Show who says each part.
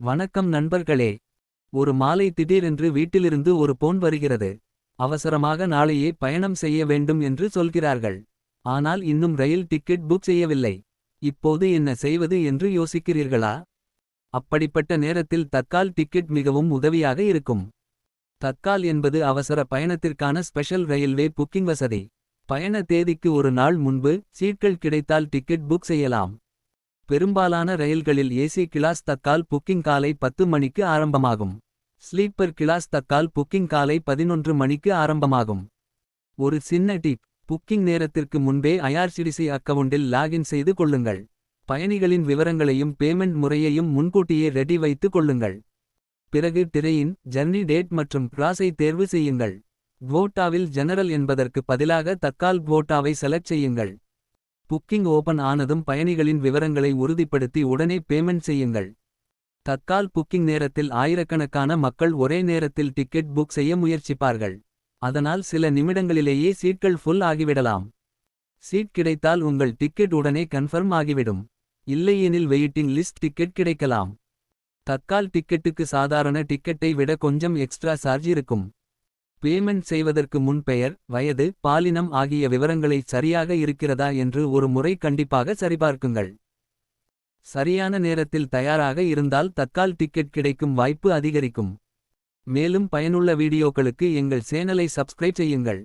Speaker 1: வணக்கம் நண்பர்களே. ஒரு மாலை திடீரென்று வீட்டிலிருந்து ஒரு போன் வருகிறது. அவசரமாக நாளையே பயணம் செய்ய வேண்டும் என்று சொல்கிறார்கள். ஆனால் இன்னும் ரயில் டிக்கெட் புக் செய்யவில்லை. இப்போது என்ன செய்வது என்று யோசிக்கிறீர்களா? அப்படிப்பட்ட நேரத்தில் தட்கால் டிக்கெட் மிகவும் உதவியாக இருக்கும். தட்கால் என்பது அவசர பயணத்திற்கான ஸ்பெஷல் ரயில்வே புக்கிங் வசதி. பயண தேதிக்கு ஒரு நாள் முன்பு சீட்கள் கிடைத்தால் டிக்கெட் புக் செய்யலாம். பெரும்பாலான ரயில்களில் ஏசி கிளாஸ் தட்கால் புக்கிங் காலை 10 மணிக்கு ஆரம்பமாகும். ஸ்லீப்பர் கிளாஸ் தட்கால் புக்கிங் காலை 11 மணிக்கு ஆரம்பமாகும். ஒரு சின்ன டிப்: புக்கிங் நேரத்திற்கு முன்பே ஐஆர்சிடிசி அக்கவுண்டில் லாகின் செய்து கொள்ளுங்கள். பயணிகளின் விவரங்களையும் பேமெண்ட் முறையையும் முன்கூட்டியே ரெடி வைத்து கொள்ளுங்கள். பிறகு திரையின் ஜர்னி டேட் மற்றும் கிளாஸை தேர்வு செய்யுங்கள். குவோட்டாவில் ஜெனரல் என்பதற்கு பதிலாக தட்கால் குவோட்டாவை செலக்ட் செய்யுங்கள். புக்கிங் ஓபன் ஆனதும் பயணிகளின் விவரங்களை உறுதிப்படுத்தி உடனே பேமெண்ட் செய்யுங்கள். தட்கால் புக்கிங் நேரத்தில் ஆயிரக்கணக்கான மக்கள் ஒரே நேரத்தில் டிக்கெட் புக் செய்ய முயற்சிப்பார்கள். அதனால் சில நிமிடங்களிலேயே சீட்கள் ஃபுல் ஆகிவிடலாம். சீட் கிடைத்தால் உங்கள் டிக்கெட் உடனே கன்ஃபர்ம் ஆகிவிடும். இல்லையெனில் வெயிட்டிங் லிஸ்ட் டிக்கெட் கிடைக்கலாம். தட்கால் டிக்கெட்டுக்கு சாதாரண டிக்கெட்டை விட கொஞ்சம் எக்ஸ்ட்ரா சார்ஜ் இருக்கும். பேமெண்ட் செய்வதற்கு முன் பெயர், வயது, பாலினம் ஆகிய விவரங்களை சரியாக இருக்கிறதா என்று ஒரு முறை கண்டிப்பாக சரிபார்க்குங்கள். சரியான நேரத்தில் தயாராக இருந்தால் தட்கால் டிக்கெட் கிடைக்கும் வாய்ப்பு அதிகரிக்கும். மேலும் பயனுள்ள வீடியோக்களுக்கு எங்கள் சேனலை சப்ஸ்கிரைப் செய்யுங்கள்.